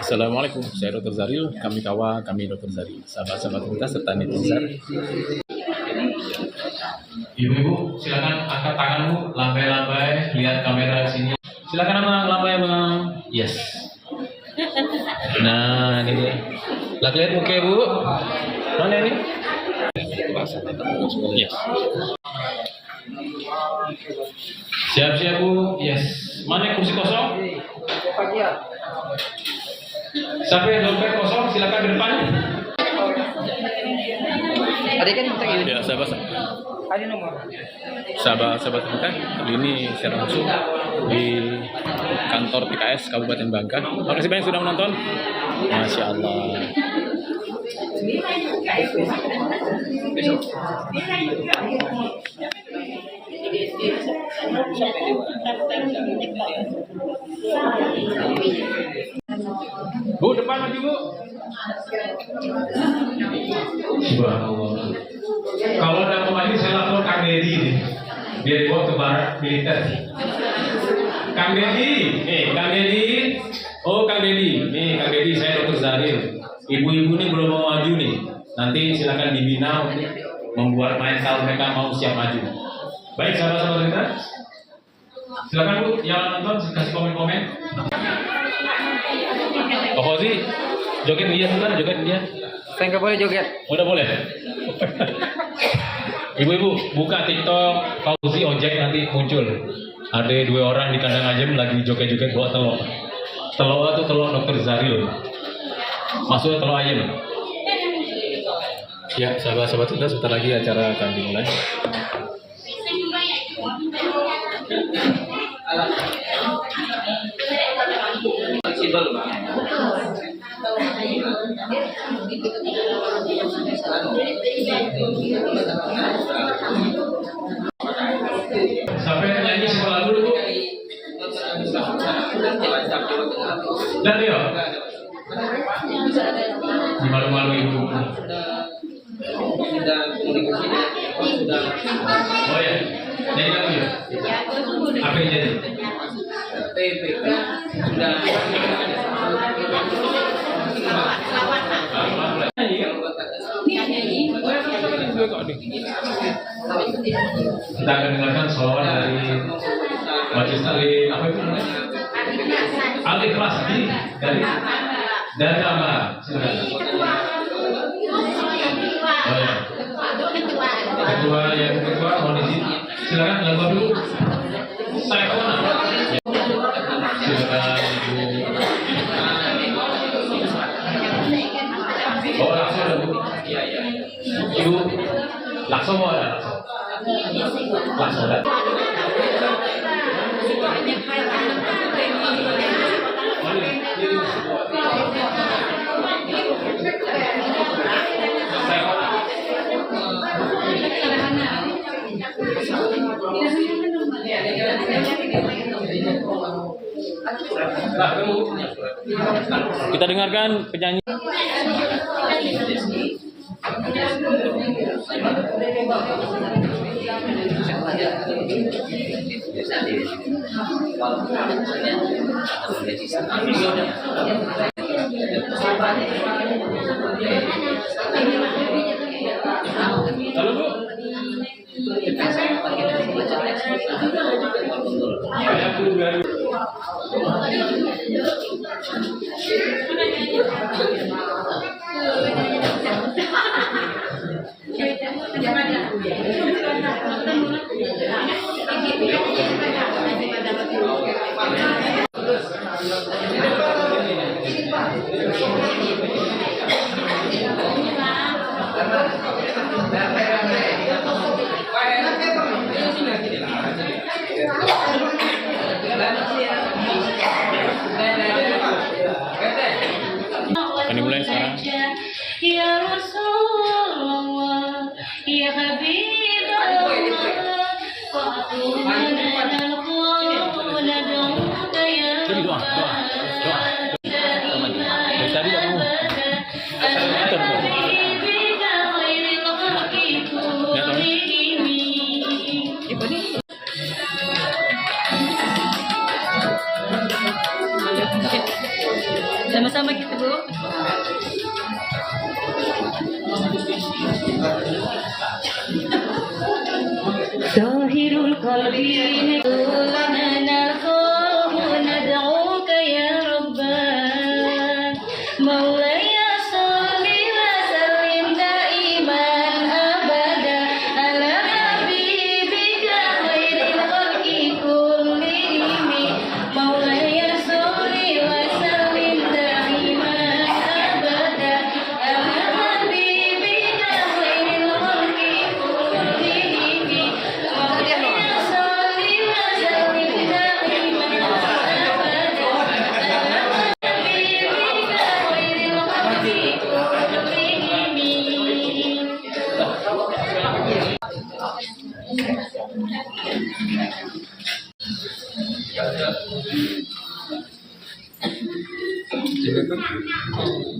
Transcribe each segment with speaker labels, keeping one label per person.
Speaker 1: Assalamualaikum, saya Dr. Zaril, kami Dr. Zaril, sahabat-sahabat kita serta netizen. Ibu-ibu, silakan angkat tanganmu, lambai-lambai, lihat kamera sini. Silakan abang, lambai abang. Yes. Nah, ini dia. Lihat lihat muka ibu. Mana ini? Yes. Siap-siap bu. Yes. Mana kursi kosong? Siapa yang dompet kosong? Silakan ke depan.
Speaker 2: Ada kan kita
Speaker 1: Ya,
Speaker 2: ada nomor.
Speaker 1: sahabat kita, kali ini secara langsung di kantor PKS Kabupaten Bangka. Terima kasih banyak sudah menonton. Masya Allah. Bu, depan lagi bu. Subhanallah. Kalau ada pemain saya lapor Kang Dedi nih. Biar dibawa ke barat militer. Kang Dedi, Kang Dedi. Oh Kang Dedi, nih Kang Dedi, saya Dr. Zaril. Ibu-ibu nih belum mau maju nih. Nanti silakan dibina untuk membuat mental mereka mau siap maju. Baik sahabat-sahabat kita. Silakan bu, yang nonton kasih komen-komen. Pak Fauzi, joget dia sebentar, joget dia.
Speaker 2: Saya nggak boleh joget.
Speaker 1: Udah boleh. Ibu-ibu buka TikTok Fauzi ojek nanti muncul. Ada 2 orang di kandang ayam lagi joget-joget bawa telur. Telur itu telur Dr. Zaril. Maksudnya telur ayam. Ya, sahabat-sahabat kita sebentar lagi acara akan dimulai. Sampai nyanyi sekolah dulu bu. Dan dia malu-malu ibu. Oh ya, jadi lagi ya. Apa yang jadi?
Speaker 2: PPK sudah
Speaker 1: Kita akan dengarkan sholawat dari Majelis Taklim apa itu namanya? Al-Ikhlas dari Amar. Silakan. Oh ya. Ketua mohon izin. Silakan lagu dulu. Saya Ona. Silakan Ibu. Oh langsung ada Bu. Iya. Ibu langsung mau ada. Langsung ada. Kita dengarkan penyanyi. Halo Bu. Akan dimulai sekarang.
Speaker 3: Ya Rasulullah, ya Habibullah,
Speaker 1: Jadi doa. Tadi kamu.
Speaker 3: Sama-sama kita, Bu. Zahirul qalbi lana narfahu nad'uka ya Rabban Maulaya salli wa sallim daiman abada ala habibika khairil khalqi kullihim Maulaya salli wa sallim daiman abada ala habibika khairil khalqi kullihim Maulaya salli wa sallim daiman abada ala habibika khairil khalqi kullihim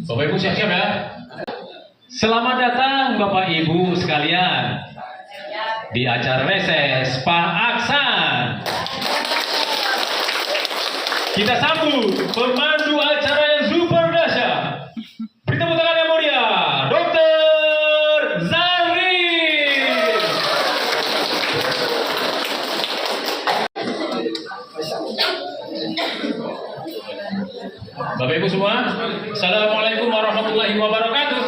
Speaker 1: Bapak Ibu siap-siap ya. Selamat datang Bapak Ibu sekalian di acara reses Pak Aksan. Kita sambut pemandu acara yang super dahsyat. Beri tepuk tangan yang mulia, Dr. Zari. Bapak Ibu semua, Assalamualaikum warahmatullahi wabarakatuh.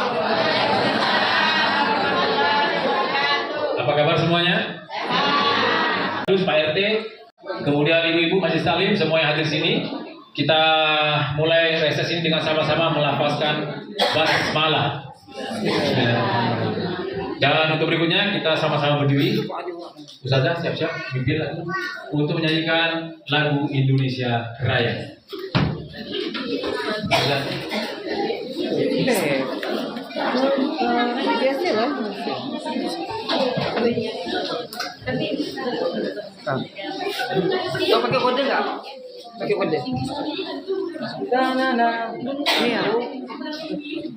Speaker 1: Apa kabar semuanya? Terus Pak RT, kemudian Ibu-Ibu Majelis Taklim, semua yang hadir sini, kita mulai reses ini dengan sama-sama melafazkan basmalah. Dan untuk berikutnya kita sama-sama berdiri. Ustazah siap-siap mimpin lagi untuk menyanyikan lagu Indonesia Raya.
Speaker 2: Biasa lah. Kau pakai kode nggak? Pakai kode. Ini ya.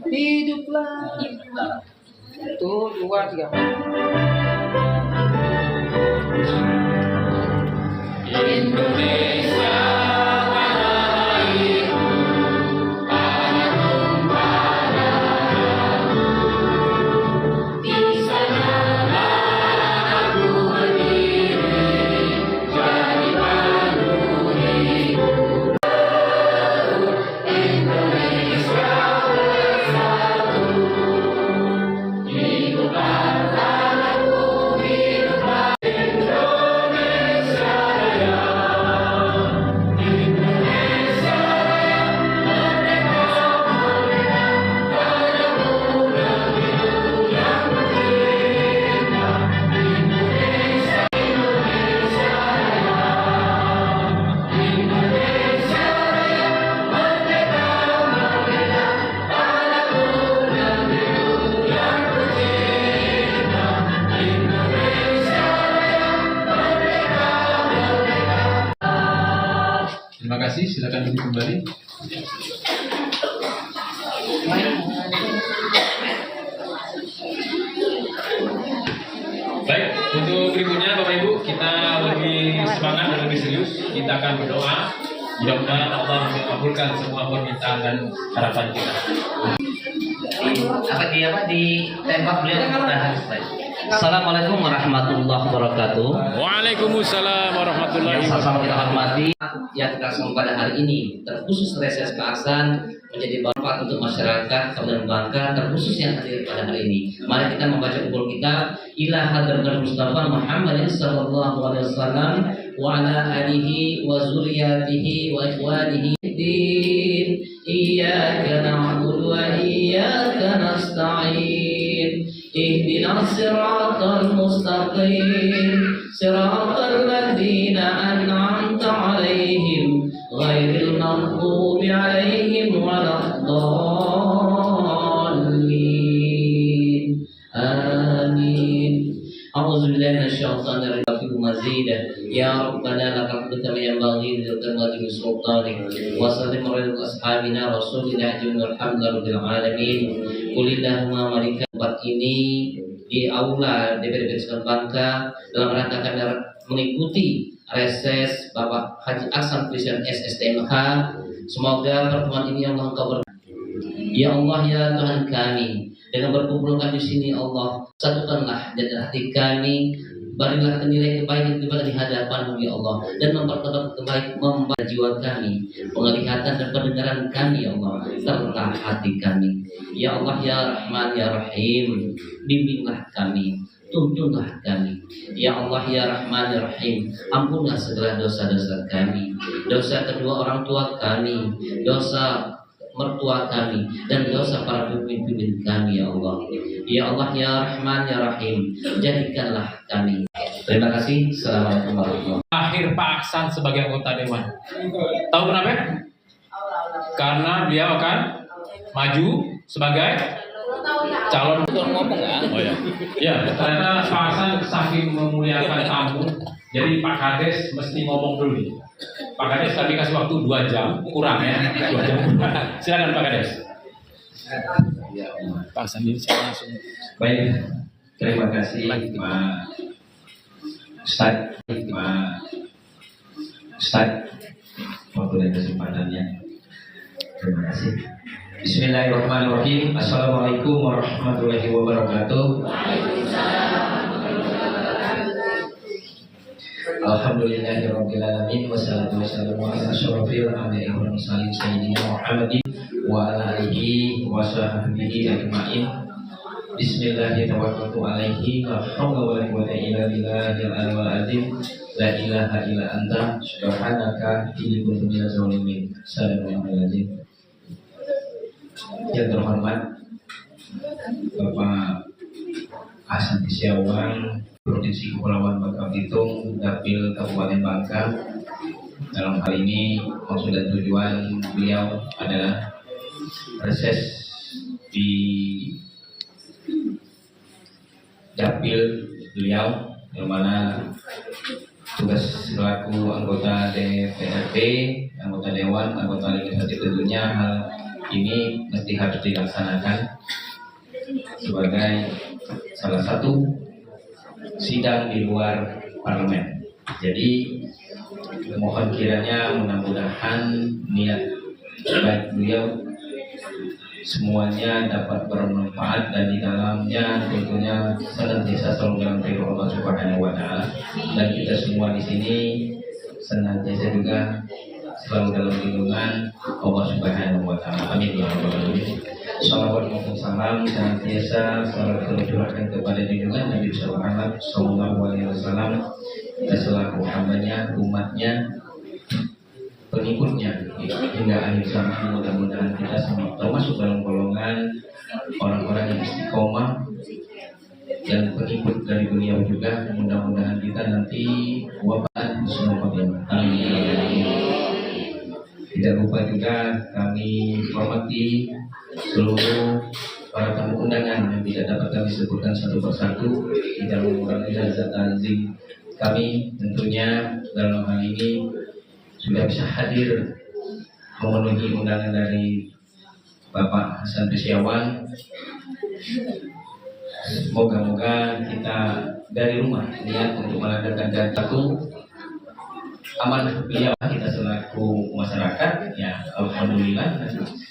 Speaker 2: Hiduplah. Tuh, 2, 3.
Speaker 1: Indonesia Terima kasih, silakan duduk kembali. Baik, untuk berikutnya Bapak Ibu, kita lebih semangat dan lebih serius. Kita akan berdoa. Mudah-mudahan Allah mengabulkan semua permintaan dan harapan kita.
Speaker 4: Ditembak beliau udah Assalamualaikum warahmatullahi wabarakatuh.
Speaker 1: Waalaikumsalam warahmatullahi
Speaker 4: Yang sama kita hormati, yang kita laksanakan pada hari ini, terkhusus reses Pak Aksan menjadi bermanfaat untuk masyarakat Kabupaten Bangka, terkhusus yang hadir pada hari ini. Mari kita membaca kubur kita ila hadratul Mustafa Muhammadin sallallahu alaihi wasallam wa ala alihi wa zurriyatihi wa ikhwanihi din. Iyyaka na'budu wa iyyaka nasta'in. اهدنا الصراط المستقيم صراط الذين أنعمت عليهم غير المغضوب عليهم ولا الضالين آمين أعوذ بالله من الشيطان الرجيم مزيدا يا ربنا لك الحمد كما ينبغي لكرمة سلطانك وسلم على أصحابنا رسول الله والحمد لله العالمين قل اللهم مالك tempat ini di aula DPRD Bangka dalam rangka mengikuti reses Bapak Haji Aksan Presiden SSTMH Semoga pertemuan ini Allah Engkau ya Allah ya Tuhan kami, dengan berkumpulkan di sini Allah, satukanlah dan hati kami, berilah nilai kebaikan kepada di hadapan-Mu ya Allah, dan mempertemukan kebaikan membawa jiwa kami, penglihatan dan pendengaran kami ya Allah, serta hati kami. Ya Allah ya Rahman ya Rahim, bimbinglah kami, tuntunlah kami. Ya Allah ya Rahman ya Rahim, ampunlah segala dosa-dosa kami, dosa kedua orang tua kami, dosa mertua kami, dan dosa para pemimpin kami ya Allah. Ya Allah ya Rahman ya Rahim, jadikanlah kami. Terima kasih. Assalamualaikum warahmatullahi wabarakatuh.
Speaker 1: Akhir Pak Aksan sebagai anggota Dewan. Tahu kenapa? Karena beliau akan maju sebagai calon.
Speaker 2: Ngomong ya.
Speaker 1: Oh ya. Ya, ternyata Pak Aksan saking memuliakan tamu, jadi Pak Kades mesti ngomong dulu nih. Pak Kades kami kasih waktu 2 jam, kurang ya. 2 jam. Silakan Pak Kades.
Speaker 2: Pak Sandi saya langsung.
Speaker 5: Baik, terima kasih Pak Ustadz waktu dan kesempatannya. Terima kasih. Bismillahirrahmanirrahim. Assalamualaikum warahmatullahi wabarakatuh. Alhamdulillahirabbil alamin wassalatu wassalamu ala asyrofil anbiya'i wal mursalin sayyidina Muhammadin wa ala alihi wa sahbihi ajmain. Bismillahirrahmanirrahim. La haula wa la quwwata illa billahil aliyyil azim. La ilaha illa anta subhanaka inni kuntu minaz zalimin. Sallallahu alaihi. Yang terhormat Bapak Hasan Tisyawan, Provinsi Kepulauan Bangka Belitung, Dapil Kabupaten Bangka. Dalam hal ini maksud dan tujuan beliau adalah reses di Dapil beliau, yang mana tugas selaku anggota DPRD, anggota Dewan, anggota legislatif tentunya hal ini mesti harus dilaksanakan sebagai salah satu sidang di luar parlemen. Jadi mohon kiranya mudah-mudahan niat baik beliau semuanya dapat bermanfaat dan di dalamnya tentunya senantiasa selalu dalam ridho Allah Subhanahu wa taala, dan kita semua di sini senantiasa juga selalu dalam lindungan Allah Subhanahu wa taala. Amin ya rabbal alamin. Salawat maupun salam senantiasa selalu tercurahkan kepada junjungan Nabi Muhammad sallallahu alaihi wasallam, selaku hambanya, umatnya, pengikutnya hingga akhir zaman. Mudah-mudahan kita semua termasuk dalam golongan orang-orang yang istiqomah dan pengikut dari beliau juga. Mudah-mudahan kita nanti wafat husnul khotimah. Amin. Tidak lupa juga kami hormati seluruh para tamu undangan yang tidak dapat kami sebutkan satu persatu, tidak mengurangi zat azim kami. Tentunya dalam hal ini sudah bisa hadir memenuhi undangan dari Bapak Hasan Tisyawan. Moga-moga kita dari rumah niat untuk mengadakan satu amanah beliau, kita selaku masyarakat ya alhamdulillah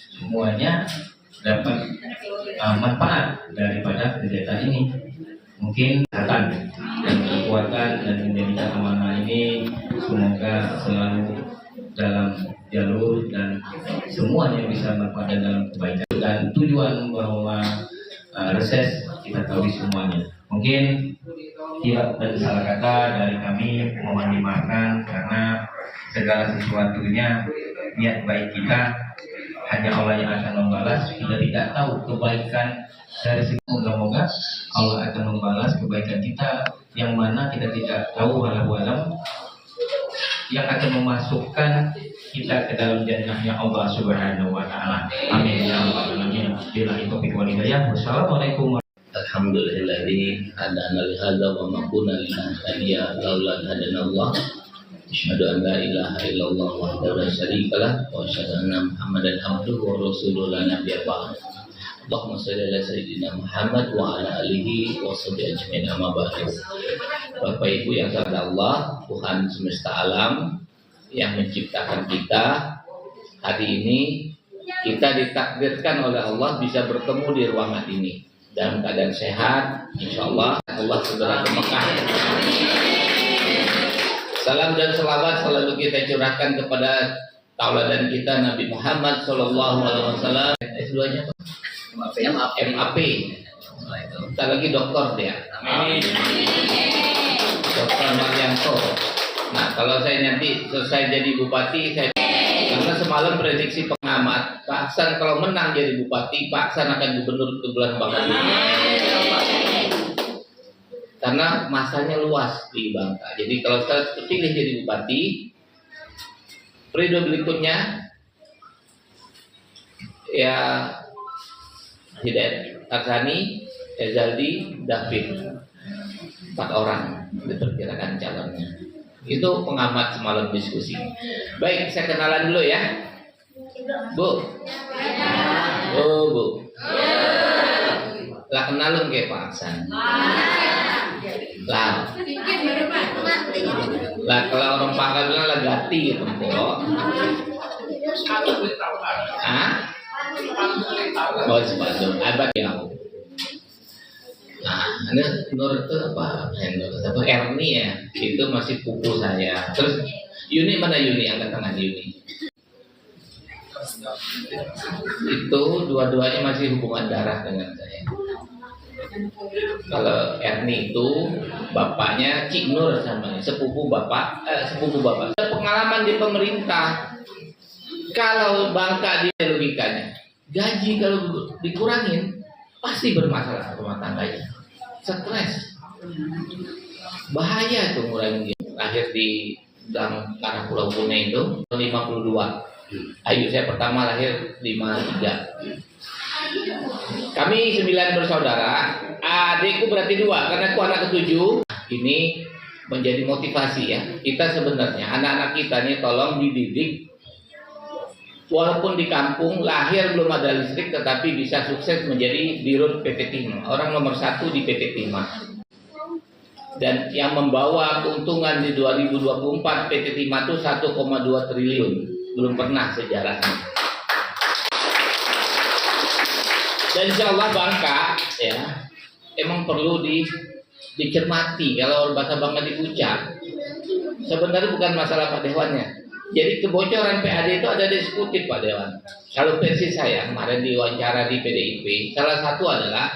Speaker 5: semuanya dapat manfaat daripada kegiatan ini. Mungkin akan dan kekuatan dan menjadikan amanah ini semoga selalu dalam jalur dan semuanya bisa manfaat dalam kebaikan dan tujuan bahwa reses kita tahu semuanya. Mungkin tidak dan salah kata dari kami mohon dimaafkan karena segala sesuatunya niat baik kita hanya Allah yang akan membalas. Kita tidak tahu kebaikan dari segi, moga-moga Allah akan membalas kebaikan kita yang mana kita tidak tahu walau yang akan memasukkan kita ke dalam jannahnya Allah Subhanahu wa taala. Amin ya rabbal alamin. Billahi taufiq wal hidayah. Wassalamualaikum.
Speaker 4: Alhamdulilladzi hadana li hadza wa ma kunna linahtadiya laula an hadana Allah. Asyhadu an la ilaha illallah wahdahu la syarikalah wa asyhadu anna Muhammadan abduhu wa rasuluhu la nabiyya ba'd. Allahumma shalli ala sayyidina Muhammad wa ala alihi wa sahbihi ajmain amma ba'du. Bapak Ibu yang dirahmati Allah, Tuhan semesta alam yang menciptakan kita,
Speaker 6: hari ini kita ditakdirkan oleh Allah bisa bertemu di ruangan ini dalam keadaan sehat, insya Allah Allah segera ke Mekah. Salam dan selawat selalu kita curahkan kepada tauladan kita Nabi Muhammad SAW. S2-nya MAP. Kita lagi doktor dia. Dokter Maryanto. Nah, kalau saya nanti selesai jadi bupati, karena semalam prediksi pengamat, Pak Aksan kalau menang jadi bupati, Pak Aksan akan gubernur ke bulan Bangka. Karena masanya luas di Bangka. Jadi kalau saya terpilih jadi bupati, periode berikutnya ya Hidayat Arsani, Ezaldi, David, 4 orang diperkirakan calonnya. Itu pengamat semalam diskusi. Baik, saya kenalan dulu ya, Bu. Oh, Bu. Lah kenalun ke Pak Aksan. Lah kalau orang Pangkal bilang lah gati gitu, kok. Hah? Oh, sepatu. Abad ya. Nah, ini Nur itu apa? Nur Erni ya. Itu masih pupu saya. Terus Yuni mana Yuni? Angkat tangan Yuni. Itu dua-duanya masih hubungan darah dengan saya. Kalau Erni itu bapaknya Cik Nur sama sepupu bapak. Pengalaman di pemerintah. Kalau Bangka dia logikanya, gaji kalau dikurangin pasti bermasalah rumah tangganya, stres, bahaya tuh ngurangin dia. Lahir di arah Pulau Pune itu 52. Ayu saya pertama lahir 53. Kami 9 bersaudara, adikku berarti 2 karena aku anak ke-7. Ini menjadi motivasi ya. Kita sebenarnya anak-anak kita nih tolong dididik. Walaupun di kampung lahir belum ada listrik, tetapi bisa sukses menjadi dirut PT Timah, orang nomor 1 di PT Timah. Dan yang membawa keuntungan di 2024 PT Timah itu 1,2 triliun, belum pernah sejarahnya. Dan insya Allah Bangka ya emang perlu dicermati. Kalau bahasa Bangka diucap, sebenarnya bukan masalah Pak Dewannya. Jadi kebocoran PAD itu ada di eksekutif Pak Dewan. Kalau versi saya kemarin diwawancara di PDIP, salah satu adalah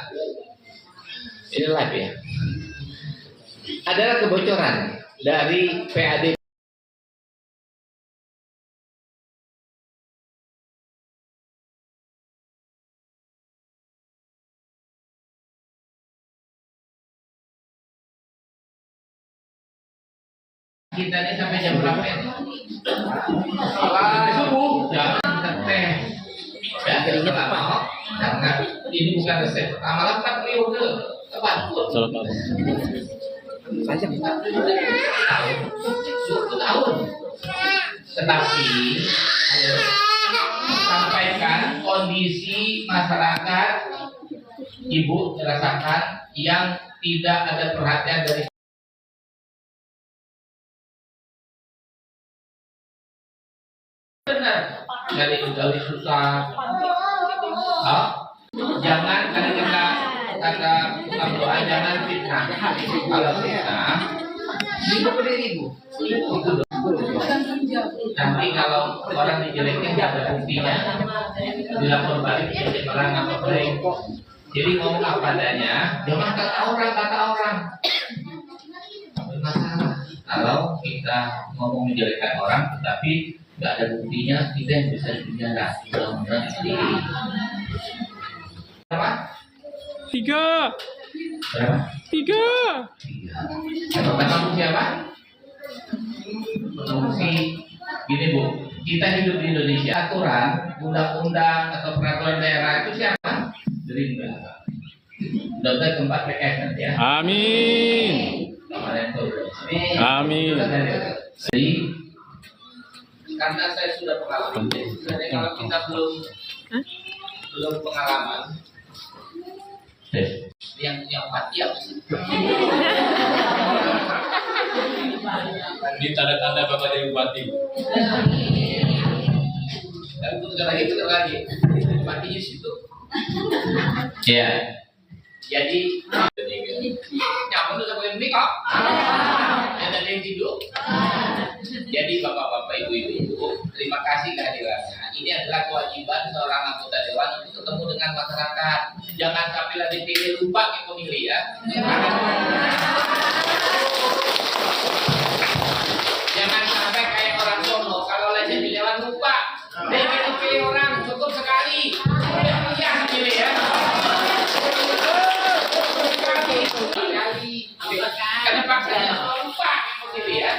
Speaker 6: ini live ya, adalah kebocoran dari PAD. Kita ini sampai jam berapa ya? Subuh. Jangan teh. Ya, akhirnya apa? Karena ini bukan resep pertama lah, kan periode kebantu. Panjang. 10 tahun. Tetapi sampaikan kondisi masyarakat Ibu rasakan yang tidak ada perhatian dari benar dari susah. Jangan kata tukang doa jangan fitnah. Kalau fitnah itu nanti kalau orang dijelekin nggak ada buktinya, dilapor balik jadi orang apa baik. Jadi ngomong apa adanya, jangan kata orang. Bermasalah kalau kita ngomong menjelekkan orang tetapi nggak ada buktinya, kita yang bisa dipenjara. Mudah-mudahan sendiri. Berapa?
Speaker 2: 3.
Speaker 6: Berapa?
Speaker 2: 3.
Speaker 6: Yang pertama siapa? Fungsi gini Bu, kita hidup di Indonesia, aturan, undang-undang atau peraturan daerah itu siapa? Gerindra. Mudah-mudahan tempat PKS nanti ya.
Speaker 2: Amin. Amin.
Speaker 6: Jadi karena saya sudah pengalaman, jadi kalau kita belum pengalaman, yang mati apa sih?
Speaker 1: Ini tanda-tanda Bapak jadi bupati.
Speaker 6: Dan putar lagi. Matinya situ. Ya. Jadi nyaman tuh sampai ini kok. Ada yang tidur. Jadi bapak-bapak, ibu-ibu, terima kasih kehadirannya. Ini adalah kewajiban seorang anggota dewan untuk ketemu dengan masyarakat. Jangan sampai lagi dipilih lupa ke pemilih ya. Jangan sampai kayak orang sono kalau lagi di dewan lupa. Dia pilih orang cukup sekali. Ya pilih ya. Karena paksanya lupa pemilih ya.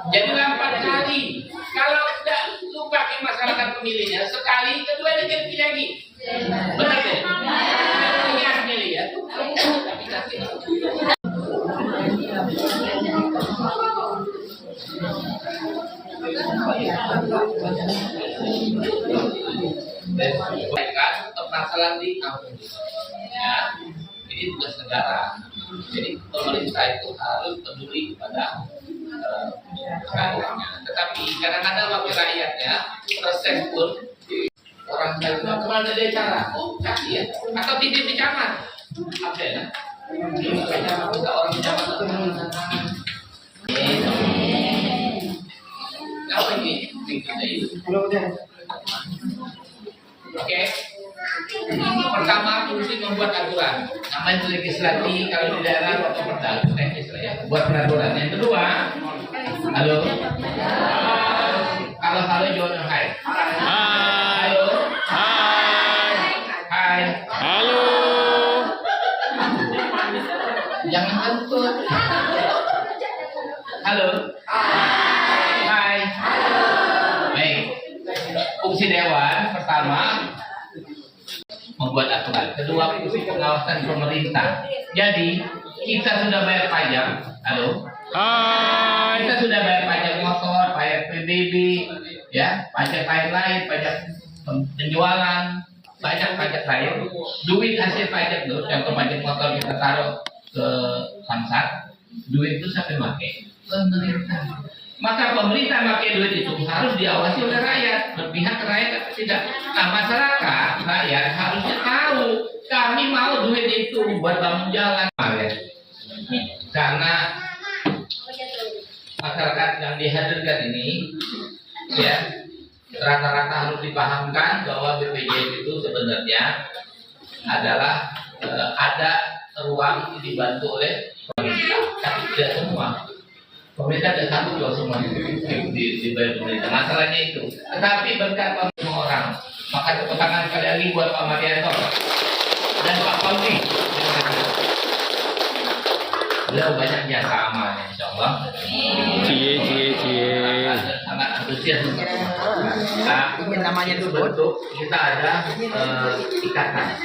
Speaker 6: Jadilah 4 kali. Kalau tidak lupa ke masyarakat pemilihnya, sekali, kedua dia pilih lagi. Benar deh. Ini pilih ya. Baikkan permasalahan di kampung. Ya, ini tugas negara. Jadi pemerintah itu harus peduli kepada rakyatnya. Tetapi kadang-kadang wakil rakyatnya reses pun orang saya kemana dia cara? Oh, kasih ya. Atau titip di camat. Apa ya? Kita orang di camat. Apa ini? Oke. Pertama, fungsi membuat aturan. Namanya legislasi kalau di daerah atau perda, teknis lah ya. Buat peraturan. Yang kedua, halo. Kalau halo jawabnya hai. Halo. Hai.
Speaker 2: Halo.
Speaker 6: Jangan kentut. Halo. Hai. Baik. Fungsi dewan pertama membuat aturan. Kedua, fungsi pengawasan pemerintah. Jadi kita sudah bayar pajak. Halo.
Speaker 2: Hai.
Speaker 6: Kita sudah bayar pajak motor, pajak PBB, ya, pajak lain-lain, pajak penjualan, banyak pajak lain. Duit hasil pajak tuh, contoh pajak motor kita taruh ke Samsat, duit itu sampai pakai pemerintah. Maka pemerintah pakai duit itu harus diawasi oleh rakyat, berpihak ke rakyat atau tidak. Nah, masyarakat, rakyat harusnya tahu kami mau duit itu buat bangun jalan. Karena masyarakat yang dihadirkan ini, ya, rata-rata harus dipahamkan bahwa BPJS itu sebenarnya adalah ada ruang dibantu oleh pemerintah, tapi tidak semua. Pemerintah tidak sanggup loh semua dibayar pemerintah. Masalahnya itu. Tetapi berkat semua orang, maka tepuk tangan sekali lagi buat Pak Marianto dan Pak Pauli. Beliau banyak jasa amalnya, insya Allah.
Speaker 2: Cie.
Speaker 6: Sangat antusias. Nah, namanya itu bentuk kita ada ikatan.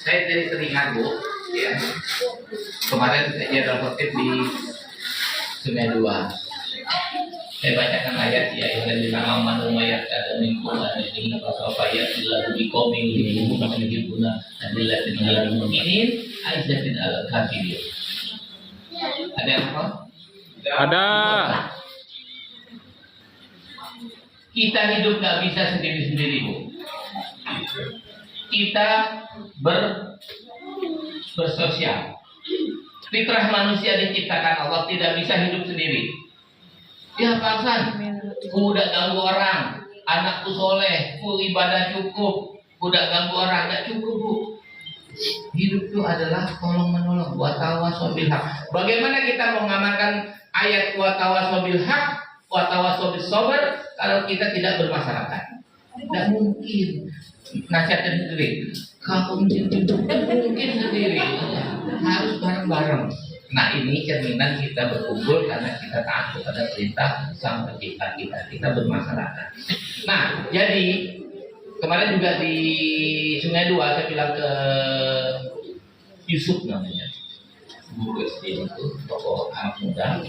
Speaker 6: Saya dari teringat Bu, ya. Kemarin saya dalam khotib di Sungai Dua. Saya bacakan ayat ya, yang bilang aman umayyad ada minggu ada ini pasal ayat adalah di koming ini bukan guna adalah tinggal mukminin aizatin al kafirin. Ada apa?
Speaker 2: Ada.
Speaker 6: Kita hidup nggak bisa sendiri-sendiri Bu. Kita bersosial. Fitrah manusia diciptakan Allah tidak bisa hidup sendiri. Ya Paksan, udah ganggu orang, anakku soleh, ibadah cukup, udah ganggu orang, tidak cukup Bu. Hidup itu adalah tolong menolong, wa tawasau bil haq. Bagaimana kita mengamalkan ayat wa tawasau bil haq, wa tawasau bis sabr kalau kita tidak bermasyarakat? Tidak mungkin. Nasihatnya sendiri. Kalau hidup mungkin sendiri, harus bareng-bareng. Nah ini cerminan kita berkumpul karena kita taat kepada perintah Sang Pencipta kita. Kita bermasyarakat. Nah jadi kemarin juga di Sungai Dua saya bilang ke Yusuf namanya, guru SD itu, tokoh anak muda.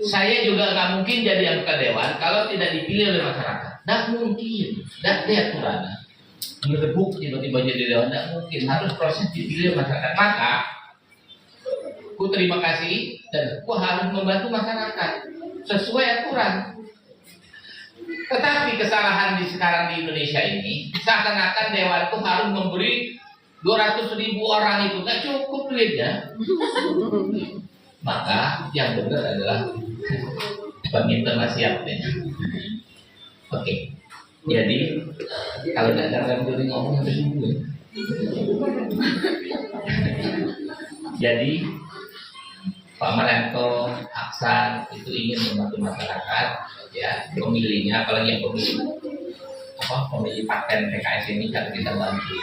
Speaker 6: Saya juga nggak mungkin jadi anggota dewan kalau tidak dipilih oleh masyarakat. Tidak mungkin, tidak lihat Qur'an. Merebuk tiba-tiba jadi dewan, tidak mungkin. Harus proses dipilih oleh masyarakat. Maka, ku terima kasih dan ku harus membantu masyarakat. sesuai aturan. Tetapi kesalahan sekarang di Indonesia ini seakan-akan dewan itu harus memberi 200.000 orang itu, nggak cukup duitnya. Maka yang benar adalah peminta nasihatnya. Oke. Jadi kalau nggak dalam diri ngomong harus dulu. Jadi Pak Maranto, Aksan itu ingin membantu masyarakat, ya pemilihnya, apalagi yang pemilih paten PKS ini harus kita bantu.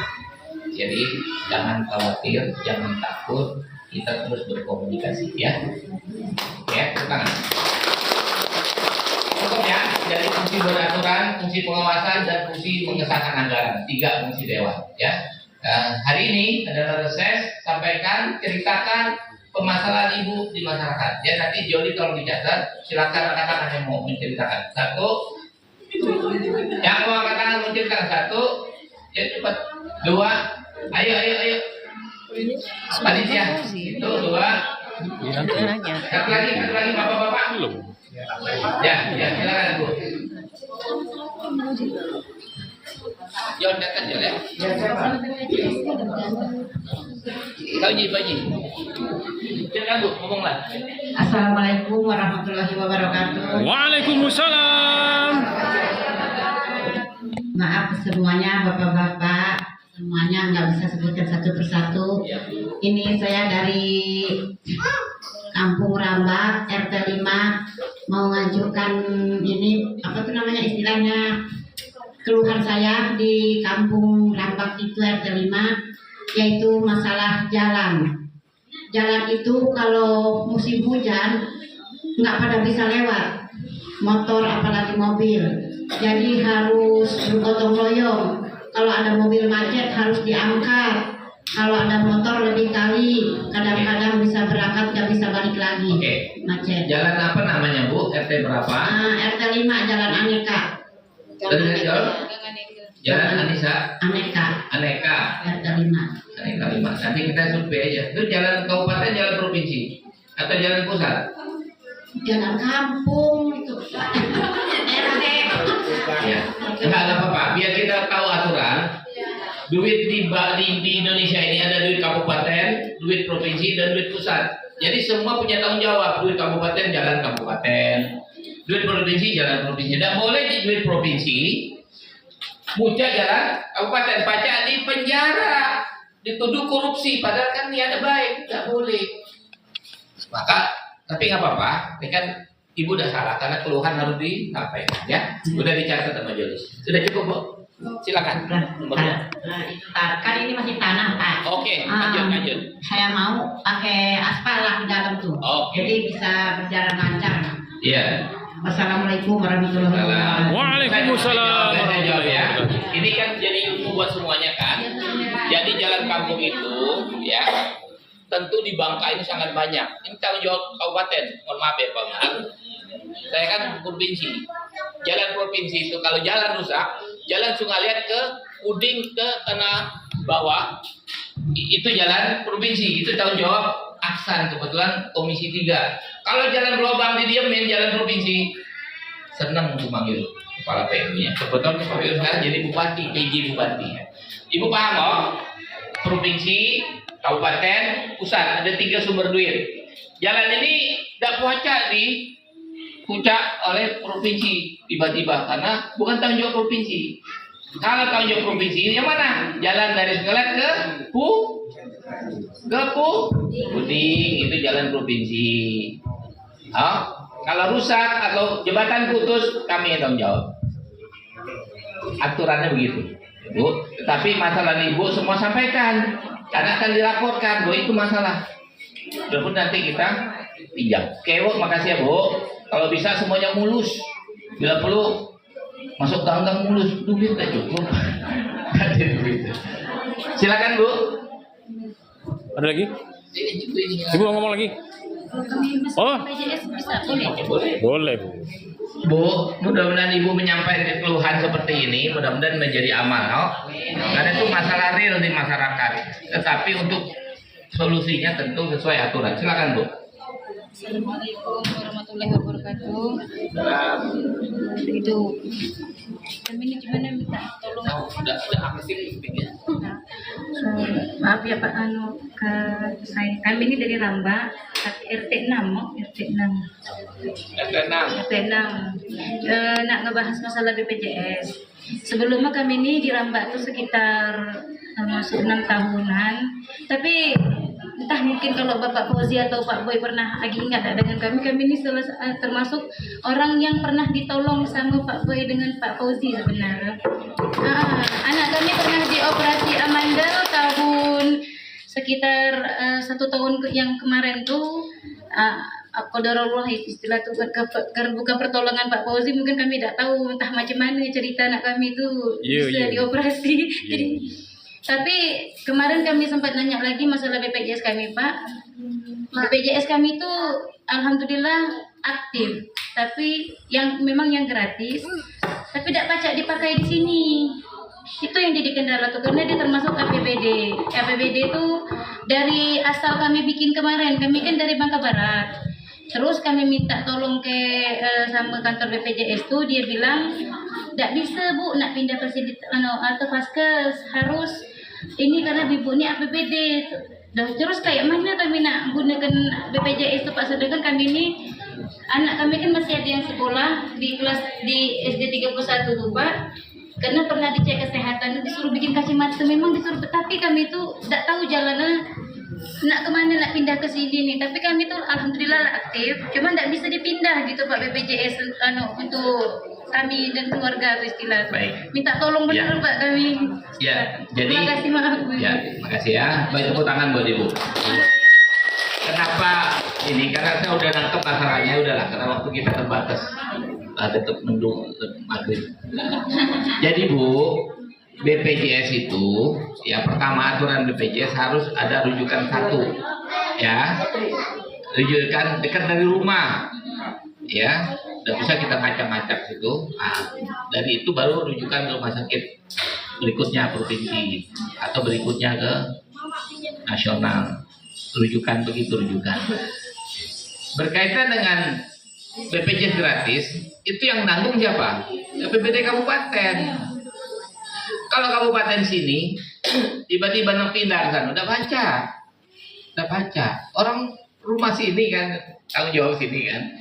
Speaker 6: Jadi jangan khawatir, jangan takut, kita terus berkomunikasi ya. Ya, tenang. Cukup ya, dari fungsi beraturan, fungsi pengawasan, dan fungsi mengesahkan anggaran, 3 fungsi dewan ya. Hari ini adalah reses, sampaikan, ceritakan permasalahan ibu di masyarakat. Ya nanti Jody tolong dicatat, silakan anak-anak yang mau menceritakan. 1, yang mau angkat menceritakan 1, ya cepat. 2, ayo. Panitia, itu 2. Satu lagi bapak-bapak. Ya, silakan Bu. Yon datang ya. Baji. Silakan Bu, ngomonglah.
Speaker 7: Assalamualaikum warahmatullahi wabarakatuh.
Speaker 2: Waalaikumsalam.
Speaker 7: Maaf semuanya bapak-bapak, semuanya nggak bisa sebutkan satu persatu. Ini saya dari Kampung Rambak RT 5 mau ngajukan ini apa tuh namanya istilahnya keluhan saya di Kampung Rambak itu RT 5 yaitu masalah jalan. Jalan itu kalau musim hujan nggak pada bisa lewat, motor apalagi mobil. Jadi harus bergotong royong. Kalau ada mobil macet harus diangkat. Kalau ada motor lebih kali, kadang-kadang bisa berangkat nggak bisa balik lagi.
Speaker 6: Oke.
Speaker 7: Macet.
Speaker 6: Jalan apa namanya Bu? RT berapa?
Speaker 7: RT 5 Jalan Aneka.
Speaker 6: Jalan Anissa.
Speaker 7: Aneka. RT 5.
Speaker 6: Aneka 5. Nanti kita survei aja. Itu jalan kabupaten, jalan provinsi, atau jalan pusat?
Speaker 7: Jalan kampung itu. RT.
Speaker 6: Ya. Enggak apa-apa. Biar kita tahu aturan. Duit di Indonesia ini ada duit kabupaten, duit provinsi, dan duit pusat. Jadi semua punya tanggung jawab. Duit kabupaten jalan kabupaten, duit provinsi jalan provinsi. Dan boleh di duit provinsi, buca jalan kabupaten, pajak di penjara, dituduh korupsi, padahal kan niatnya baik, nggak boleh. Maka, tapi nggak apa-apa, ini kan ibu udah salah karena keluhan harus disampaikan, ya. Udah dicatat sama Jolis. Sudah cukup Bu? Silakan. Nomornya.
Speaker 7: Kan ini masih tanah Pak.
Speaker 6: Oke, lanjut.
Speaker 7: Saya mau pakai aspal lah di dalam tuh.
Speaker 6: Oke.
Speaker 7: Jadi bisa berjalan lancar.
Speaker 6: Iya.
Speaker 7: Wassalamualaikum warahmatullahi wabarakatuh.
Speaker 2: Waalaikumsalam.
Speaker 6: Saya jawab ya. Ini kan jadi ilmu buat semuanya kan. Jadi jalan kampung itu ya tentu di Bangka ini sangat banyak. Ini tanggung jawab kabupaten. Mohon maaf ya Pak. Saya kan provinsi. Jalan provinsi itu kalau jalan rusak, jalan Sungaliat ke Uding ke Tanah Bawah, itu jalan provinsi. Itu tanggung jawab Aksan, kebetulan Komisi 3. Kalau jalan Blobang didiemin, jalan provinsi, senang untuk manggil kepala PU-nya. Kebetulan kepala PU sekarang jadi bupati, PJ bupati. Ibu paham kok? Provinsi, kabupaten, pusat, ada 3 sumber duit. Jalan ini tidak puncak di puncak oleh provinsi tiba-tiba karena bukan tanggung jawab provinsi. Kalau tanggung jawab provinsi yang mana? Jalan dari Sungaliat ke Uding, itu jalan provinsi. Kalau rusak atau jembatan putus, kami yang tanggung jawab. Aturannya begitu, Bu. Tetapi masalah Ibu semua sampaikan karena akan dilaporkan, Bu, itu masalah. Walaupun nanti kita pinjam. Oke, Bu, makasih ya, Bu. Kalau bisa semuanya mulus. Bila perlu masuk gang-gang mulus, duit tak cukup. Silakan Bu.
Speaker 2: Ada lagi? Ibu mau ngomong lagi? Oh, boleh.
Speaker 6: Bu, mudah-mudahan Ibu menyampaikan keluhan seperti ini, mudah-mudahan menjadi amal. Karena itu masalah real di masyarakat. Tetapi untuk solusinya tentu sesuai aturan. Silakan Bu.
Speaker 3: Assalamualaikum warahmatullahi wabarakatuh. Itu kami ini gimana minta tolong.
Speaker 6: Udah aktif ya.
Speaker 3: Maaf ya Pak kami ini dari Ramba, RT 6, RT 6. RT 6. Nak ngebahas masalah BPJS. Sebelumnya kami ini di Ramba itu sekitar masuk 6 tahunan. Tapi entah mungkin kalau Bapak Fauzi atau Pak Boy pernah lagi ingat dengan kami ini termasuk orang yang pernah ditolong sama Pak Boy dengan Pak Fauzi sebenarnya. Anak kami pernah dioperasi amandel tahun sekitar 1 tahun yang kemarin tuh. Qadarullah istilah itu bukan pertolongan Pak Fauzi, mungkin kami tidak tahu entah macam mana cerita anak kami itu bisa dioperasi. Jadi tapi kemarin kami sempat nanya lagi masalah BPJS kami Pak. BPJS kami itu alhamdulillah aktif, tapi memang yang gratis, tapi tidak pacak dipakai di sini. Itu yang jadi kendala tuh, karena dia termasuk APBD. APBD itu dari asal kami bikin kemarin, kami kan dari Bangka Barat. Terus kami minta tolong sama kantor BPJS tuh, dia bilang tidak bisa Bu, nak pindah ke sini atau Vaskes, harus ini karena ibu ini APBD. Terus kayak mana kami nak gunakan BPJS itu Pak, sedangkan kami ini anak kami kan masih ada yang sekolah di kelas di SD 31 tuh Pak. Karena pernah dicek kesehatan, disuruh bikin kacamata, memang disuruh, tapi kami tuh tidak tahu jalannya nak kemana, nak pindah ke sini nih. Tapi kami tuh alhamdulillah aktif, cuma tidak bisa dipindah gitu Pak BPJS untuk kami dan keluarga istilah.
Speaker 6: Baik.
Speaker 3: Minta tolong benar Pak kami.
Speaker 6: Ya, jadi
Speaker 3: terima kasih maaf Bu.
Speaker 6: Ya, makasih ya. Baik, tepuk tangan buat Ibu. Kenapa ini? Karena saya udah nangkep masalahnya, udahlah, karena waktu kita terbatas. Tetap mendung maghrib. Jadi Bu, BPJS itu ya pertama aturan BPJS harus ada rujukan 1 ya, rujukan dekat dari rumah ya, dan bisa kita ngacak-ngacak situ. Dari itu baru rujukan ke rumah sakit berikutnya provinsi atau berikutnya ke nasional, rujukan begitu rujukan. Berkaitan dengan BPJS gratis, itu yang nanggung siapa? APBD kabupaten. Kalau kabupaten sini tiba-tiba nak pindah ke sana, udah baca. Orang rumah sini kan, tanggung jawab sini kan.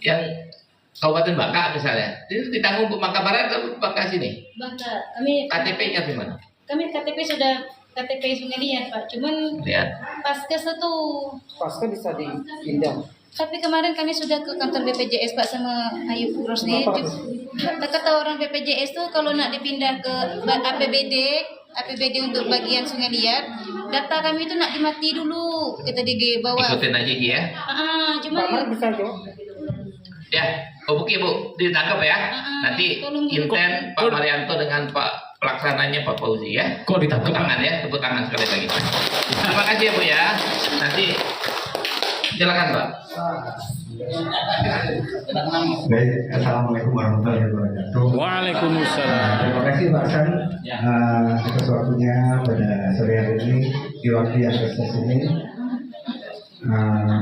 Speaker 6: Yang Kabupaten Bangka misalnya, itu ditanggung Bangka Barat atau Bangka sini?
Speaker 3: Bangka. Kami
Speaker 6: KTP-nya di mana?
Speaker 3: Kami KTP sudah KTP Sungai Liat Pak, cuman Vaskes itu
Speaker 8: Pasca bisa dipindah.
Speaker 3: tapi kemarin kami sudah ke kantor BPJS Pak sama Ayu Rosdi. Kata orang BPJS tuh kalau nak dipindah ke APBD untuk bagian Sungai Liat, data kami itu nak dimati dulu. Kita bawa.
Speaker 6: Ikutin aja ya.
Speaker 3: Cuma
Speaker 8: bisa Jo.
Speaker 6: Ya, Bu ditangkap ya. Nanti inten Pak Marianto dengan Pak pelaksananya Pak Fauzi ya.
Speaker 2: Kok ditangkap?
Speaker 6: Tepuk tangan ya, tepuk tangan sekali lagi. Terima kasih ya Bu ya. Nanti silakan Pak.
Speaker 9: Baik, assalamualaikum warahmatullahi wabarakatuh.
Speaker 2: Waalaikumsalam.
Speaker 9: Terima kasih Pak San atas waktunya pada sore hari ini di waktu yang reses ini.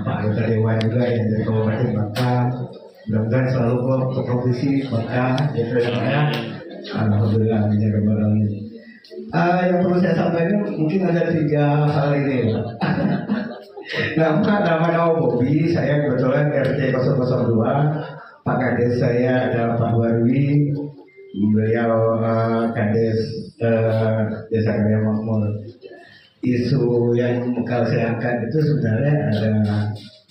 Speaker 9: Pak anggota Dewan juga yang dari Kabupaten Bangka, mudah-mudahan selalu ke provinsi Bangka, ya. Alhamdulillah menjaga barang ini. Yang perlu saya sampaikan mungkin ada 3 hal ini, Pak. Nama Bobi, saya kebetulan RT 002, Pak Kades saya adalah Pak Warwi, beliau Kades Desa Karya Makmur. Isu yang bakal saya angkat itu sebenarnya ada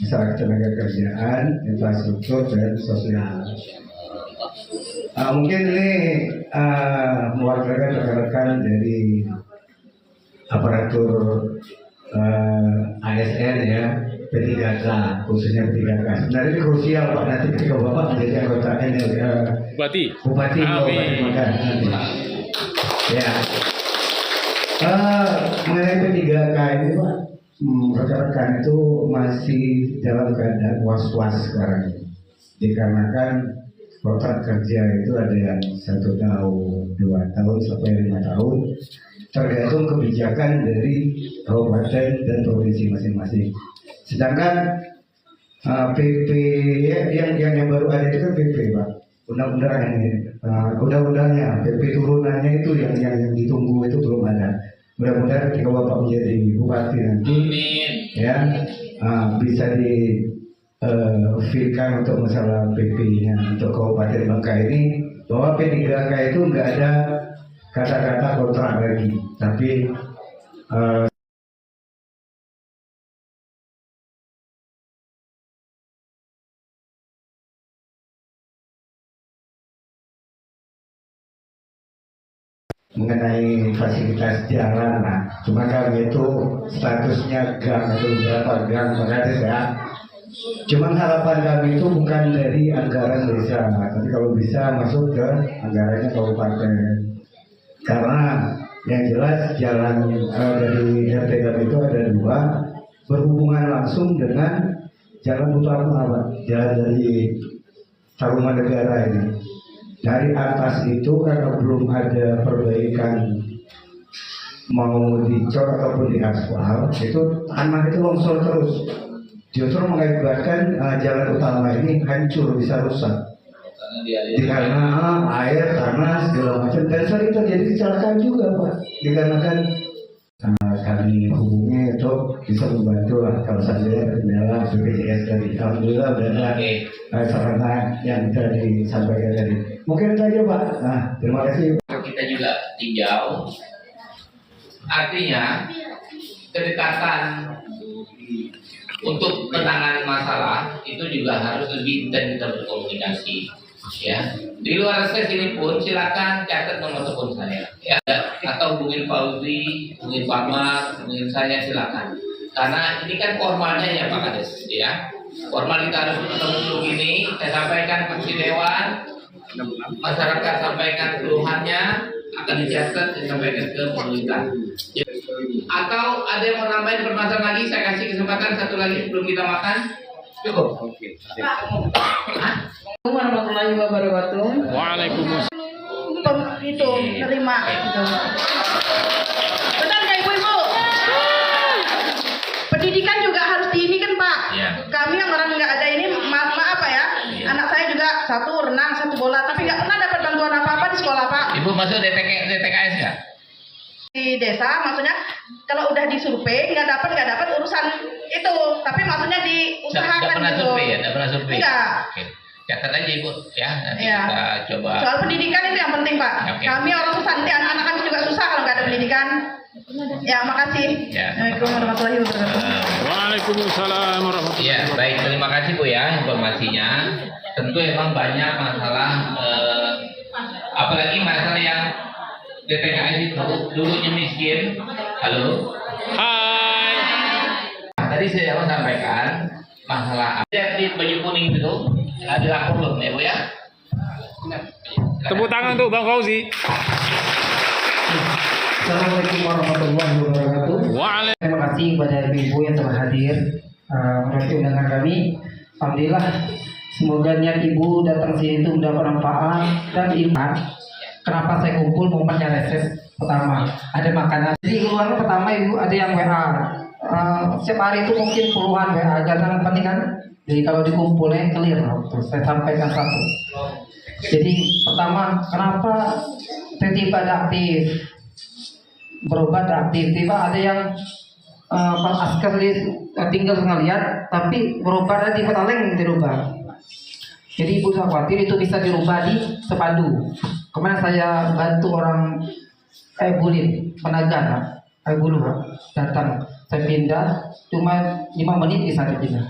Speaker 9: masalah tenaga kerjaan, infrastruktur, dan sosial. Mungkin ini mewakilkan rekan-rekan dari aparatur ASN ya, P3K, khususnya P3K. Sebenarnya ini krusial Pak, nanti ketika Bapak menjadi anggota Bupati ya. Mengenai P3K ini Pak, rekan-rekan itu masih dalam keadaan was-was sekarang ini. Dikarenakan kontrak kerja itu ada yang 1 tahun, 2 tahun, sampai 5 tahun, tergantung kebijakan dari kabupaten dan provinsi masing-masing. Sedangkan PP yang baru ada itu kan PP Pak, undang-undangnya PP turunannya itu yang ditunggu itu belum ada. Mudah-mudahan ketika Bapak menjadi bupati nanti ya bisa di filkan untuk masalah PP-nya untuk Kabupaten Bangka ini, bahwa P3K itu nggak ada kata-kata kontrak lagi, tapi mengenai fasilitas jalan. Nah, cuma kami itu statusnya gang atau berapa gang gratis ya. Cuman harapan kami itu bukan dari anggaran desa, tapi kalau bisa masuk ke anggarannya kabupaten. Karena yang jelas jalan dari RT kami itu ada 2 berhubungan langsung dengan jalan utama, Pak. Jalan dari Tarumanegara ini. Dari atas itu karena belum ada perbaikan, mau dicor ataupun diaspal, itu tanah itu longsor terus, justru mengakibatkan jalan utama ini hancur, bisa rusak karena air, tanah, segala macam, dan sering terjadi kecelakaan juga Pak, dikarenakan kami hubungi itu bisa membantu lah kalau saya kendala BPJS dari alhamdulillah udah ada sarana yang bisa disampaikan tadi. Mungkin itu aja Pak. Nah, terima kasih.
Speaker 6: Kita juga tinjau, artinya kedekatan untuk menangani masalah itu juga harus lebih intens kita berkomunikasi. Ya, di luar ses ini pun silakan catat nomor telepon saya, ya, atau hubungin Fauzi, hubungin Pak Mar, hubungin saya, silakan. Karena ini kan formalnya ya Pak Kades, ya. Formal kita harus ketemu begini, saya sampaikan fungsi dewan, masyarakat sampaikan keluhannya, akan dicatat dan sampaikan ke pemerintah. Atau ada yang mau nambahin permasalahan lagi, saya kasih kesempatan satu lagi sebelum kita makan. Cukup. Oke.
Speaker 8: Warahmatullahi wabarakatuh.
Speaker 2: Waalaikumsalam.
Speaker 7: Itu nerima itu. Benar nggak ibu-ibu? Pendidikan juga harus diini kan Pak.
Speaker 6: Ya.
Speaker 7: Kami yang orang nggak ada ini maaf ya. Anak saya juga 1 renang 1 bola, tapi nggak pernah dapat bantuan apa-apa di sekolah Pak.
Speaker 6: Ibu masuk DTKS ya?
Speaker 7: Di desa maksudnya kalau udah disurvei nggak dapat urusan itu, tapi maksudnya diusahakan
Speaker 6: Nggak pernah
Speaker 7: gitu.
Speaker 6: survei ya? Nggak pernah survei?
Speaker 7: Enggak.
Speaker 6: Oke. Catat aja Ibu ya, nanti
Speaker 7: Ya.
Speaker 6: kita coba.
Speaker 7: Soal pendidikan itu yang penting Pak.
Speaker 6: Oke.
Speaker 7: Kami orang susah, nanti anak-anak kami juga susah kalau nggak ada pendidikan. Ya, makasih.
Speaker 6: Ya.
Speaker 7: Assalamualaikum warahmatullahi wabarakatuh.
Speaker 2: Waalaikumsalam warahmatullahi
Speaker 6: Ya, baik, terima kasih Bu ya informasinya. Tentu emang banyak masalah, apalagi masalah yang DTKS itu dulunya miskin. Halo.
Speaker 2: Hai.
Speaker 6: Tadi saya mau sampaikan masalah di baju kuning itu ada lapor belum ya Bu ya?
Speaker 2: Tepuk tangan untuk Bang Fauzi.
Speaker 8: Assalamualaikum warahmatullahi wabarakatuh.
Speaker 2: Waalaikumsalam.
Speaker 8: Terima kasih kepada ibu-ibu yang telah hadir memenuhi undangan kami. Alhamdulillah, semoga niat ibu datang sini itu mendapat manfaat dan iman. Kenapa saya kumpul momennya reses pertama ada makanan. Jadi keluarga pertama ibu ada yang WA. Setiap hari itu mungkin puluhan WA, jangan penting kan. Jadi kalau dikumpulnya clear, tuh saya sampaikan satu. Jadi pertama, kenapa tiba-tiba ada aktif berobat aktif, tiba ada yang pas askar tinggal ngeliat, tapi berobat di Petaleng dirubah. Jadi ibu khawatir itu bisa dirubah di Sepandu. Kemarin saya bantu orang Bulin, Penagan, Bulu datang, saya pindah, cuma 5 menit bisa pindah.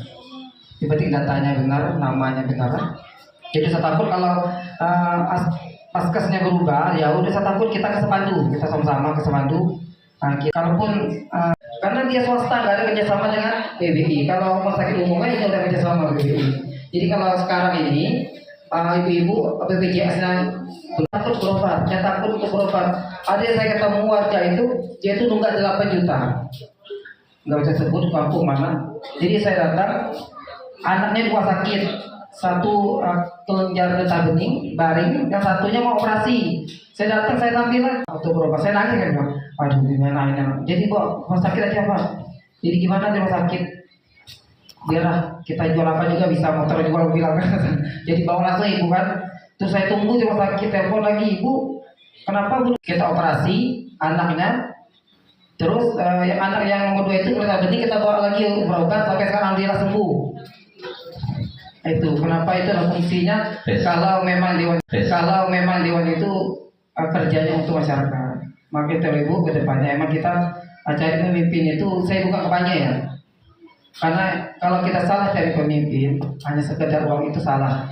Speaker 8: Tiba-tiba datanya benar, namanya benar. Jadi saya takut kalau paskesnya berubah, ya udah saya takut kita ke Sepandu, kita sama-sama ke Sepandu. Kalaupun karena dia swasta nggak ada kerjasama dengan PBI. Kalau rumah sakit umum kan ada kerjasama dengan PBI. Jadi kalau sekarang ini ibu-ibu BPJS-nya takut berobat, saya takut untuk berobat. Ada yang saya ketemu warga itu, dia itu nunggak 8 juta. Nggak bisa sebut kampung mana. Jadi saya datang, anaknya 2 sakit. Satu kelenjar getah bening, baring, dan satunya mau operasi. Saya datang, saya tampil untuk berobat. Saya nangis kan, Pak. Aduh, gimana ini? Jadi kok rumah sakit aja Pak. Jadi gimana di rumah sakit? biarlah kita jual apa juga bisa, motor juga aku bilang kan. Jadi bawa langsung ibu kan. Terus saya tunggu di rumah sakit, telepon lagi, ibu kenapa bu? Kita operasi anaknya. Terus anak yang nomor 2 itu kita penting kita bawa lagi berobat sampai sekarang dia sembuh. Itu kenapa itu adalah fungsinya. Kalau memang dewan itu kerjanya untuk masyarakat, maka kita ibu kedepannya emang kita cari pemimpin itu saya bukan kampanye ya. Karena kalau kita salah cari pemimpin hanya sekedar uang itu salah.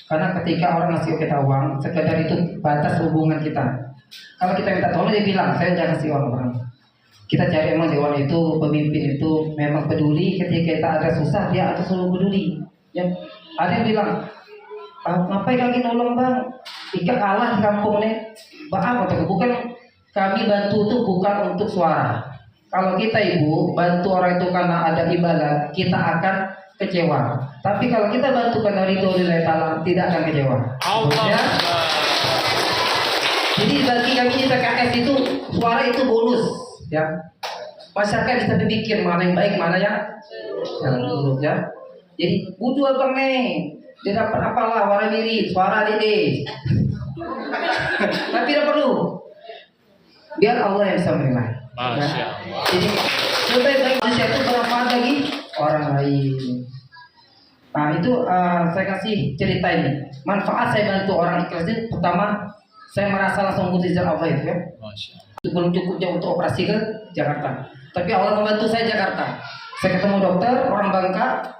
Speaker 8: Karena ketika orang ngasih kita uang, sekedar itu batas hubungan kita. Kalau kita minta tolong dia bilang saya jangan kasih uang orang. Kita cari emang dewan itu, pemimpin itu memang peduli ketika kita ada susah dia akan selalu peduli. Ya, ada yang bilang, ngapain lagi nolong bang? Ika kalah di kampung nih. Bang apa? Bukan kami bantu itu bukan untuk suara. Kalau kita ibu bantu orang itu karena ada ibadah, kita akan kecewa. Tapi kalau kita bantu karena ridho lillahi ta'ala, tidak akan kecewa. Ya? Jadi bagi kami di PKS itu suara itu bonus. Ya, masyarakat bisa berpikir mana yang baik, mana yang buruk ya. Jadi butuh abang nih, dia dapat apalah warna biru, suara dede. Tapi tidak perlu, biar Allah yang bisa menilai.
Speaker 2: Masya
Speaker 8: Allah. Jadi sebaik-baik manusia itu bermanfaat bagi orang lain. Nah itu saya kasih cerita ini. Manfaat saya bantu orang ikhlas itu pertama saya merasa langsung mukjizat Allah itu ya. Belum cukupnya untuk operasi ke Jakarta, tapi Allah membantu saya Jakarta. Saya ketemu dokter orang Bangka,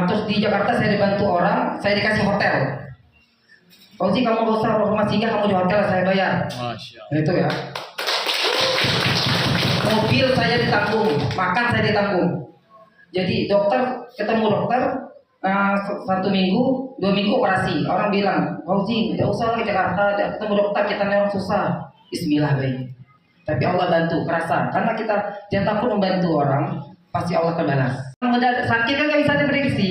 Speaker 8: terus di Jakarta saya dibantu orang, saya dikasih hotel. Fauzi kamu gak usah rumah singgah, kamu di hotel saya bayar. Itu ya. Mobil saya ditanggung, makan saya ditanggung. Jadi dokter ketemu dokter 1 minggu, 2 minggu operasi. Orang bilang, Fauzi tidak usah ke Jakarta, ketemu dokter kita nih orang susah. Bismillah baik. Tapi Allah bantu, kerasa. Karena kita jangan takut membantu orang, pasti Allah akan balas. Sakit kan gak bisa diprediksi.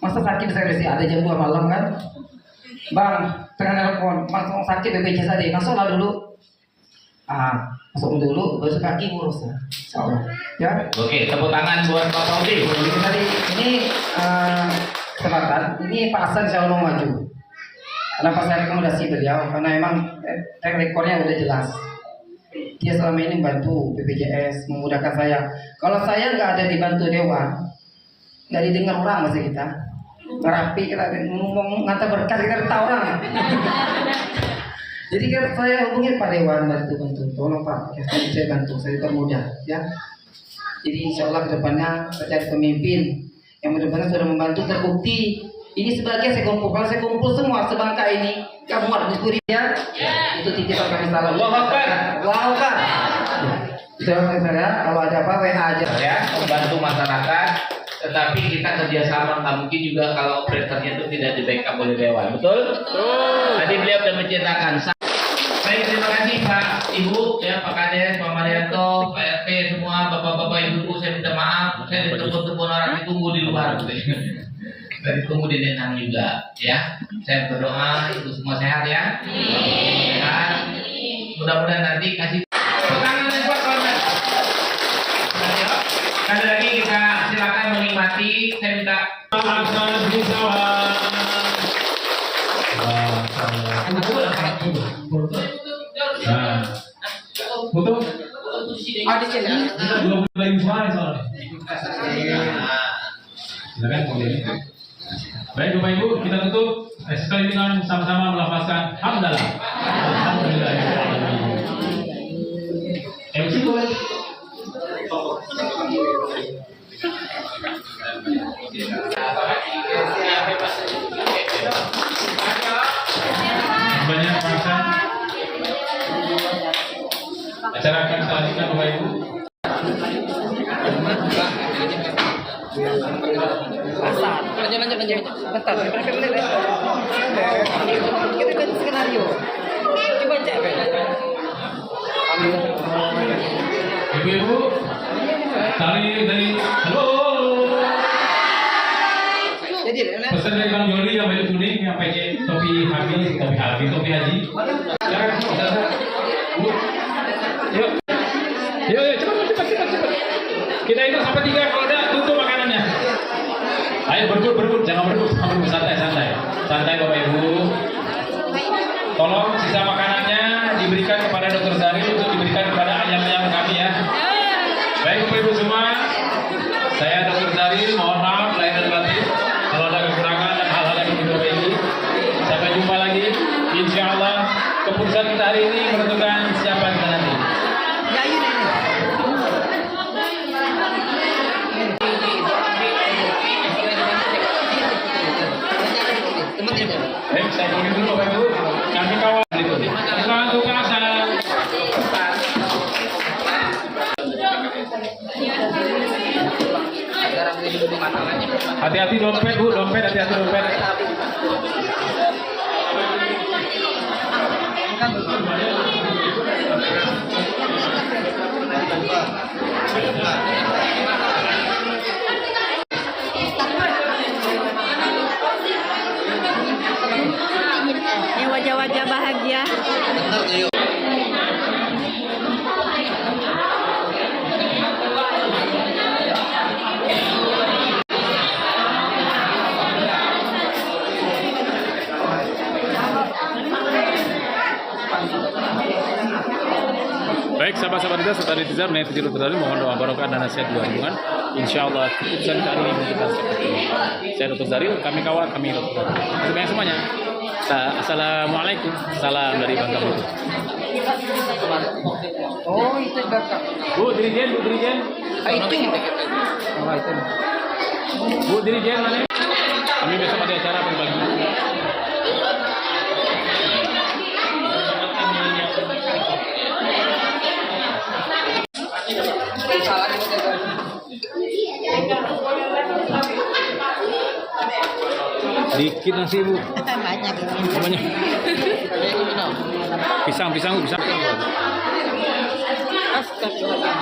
Speaker 8: Masa sakit bisa diprediksi? Ada jam 2 malam kan? Bang, tengah telepon, langsung sakit BPJS aja, masuklah dulu. Masuk dulu, besok kaki ngurus. Insyaallah. Ya.
Speaker 6: Oke, tepuk tangan buat Pak Fauzi.
Speaker 8: Jadi tadi ini kesempatan, ini Pak Hasan insya Allah mau maju. Kenapa saya rekomendasi beliau? Karena emang track recordnya udah jelas. Dia selama ini membantu BPJS, memudahkan saya. Kalau saya nggak ada dibantu dewan, nggak didengar orang masih kita. Ngerapi kita ngomong ngantar berkas kita tahu orang. Jadi kan saya hubungi Pak Dewan bantu, tolong Pak, saya bantu, saya permudah ya. Jadi insya Allah kedepannya saya cari pemimpin yang benar-benar sudah membantu terbukti. Ini sebagai saya kumpul, kalau saya kumpul semua sebangka ini, kamu harus diskuri ya. Itu titipan kami salam.
Speaker 6: Allahu Akbar.
Speaker 8: Allahu Akbar. Itu yang saya, kalau ada apa WA aja.
Speaker 6: Ya, membantu masyarakat. Tetapi kita kerjasama, nggak mungkin juga kalau operatornya itu tidak di backup oleh dewan, betul? Tadi beliau sudah menceritakan. Baik, terima kasih Pak Ibu, ya Pak Kades, Pak Marianto, Pak RT, semua bapak-bapak ibu, saya minta maaf, saya ditunggu-tunggu orang ditunggu di luar, saya ditunggu di Denang juga, ya. Saya berdoa itu semua sehat ya. Sehat. Mudah-mudahan nanti kasih tangan yang kuat kawan. Sekali lagi kita silakan menikmati. Saya minta
Speaker 1: Betul.
Speaker 6: ada sini.
Speaker 1: Kita belum lagi suara soalnya. Silakan kemudian. Baik Bapak Ibu, kita tutup sekali dengan sama-sama melafazkan hamdalah. Alhamdulillah. MC boleh. Banyak bangsa. Acara akan selanjutnya Bapak Ibu.
Speaker 8: Lanjut. Bentar, kita lihat skenario. Coba cek.
Speaker 1: Ibu-ibu, dari halo. Pesan dari Bang Jody yang baju kuning, yang pakai topi haji. Yuk, cepat. Kita hitung sampai 3, kalau ada tutup makanannya. Ayo berebut, jangan berebut, santai. Santai Bapak Ibu. Tolong sisa makanannya diberikan kepada Dr. Zaril untuk diberikan kepada ayam-ayam kami ya. Baik Bapak Ibu semua, saya Dr. Zaril, mohon maaf lahir dan batin kalau ada kekurangan dan hal-hal yang diperbaiki. Sampai jumpa lagi. Insya Allah keputusan kita hari ini menentukan siapa kita nanti. Baik, saya panggil dulu Bapak Ibu. Kami kawal berikutnya. Untuk asal. Hati-hati dompet Bu, hati-hati dompet.
Speaker 3: Ini wajah-wajah bahagia.
Speaker 2: Baik sahabat-sahabat kita, setelah ditizar mengenai Dr. Zaril, mohon doa barokah dan nasihat dua hubungan. Insya Allah keputusan kali ini kita seperti ini. Saya Dr. Zaril, kami kawal, kami Dr. Zaril. Terima kasih semuanya. Assalamualaikum, salam dari Bangka Belitung.
Speaker 8: Oh itu kakak.
Speaker 2: Bu Dirijen.
Speaker 8: Itu. Oh itu.
Speaker 2: Bu Dirijen mana? Kami besok ada acara berbagi. Dikit nasi Bu.
Speaker 7: Banyak.
Speaker 2: Banyak. Pisang Bu, pisang.
Speaker 7: Astagfirullah.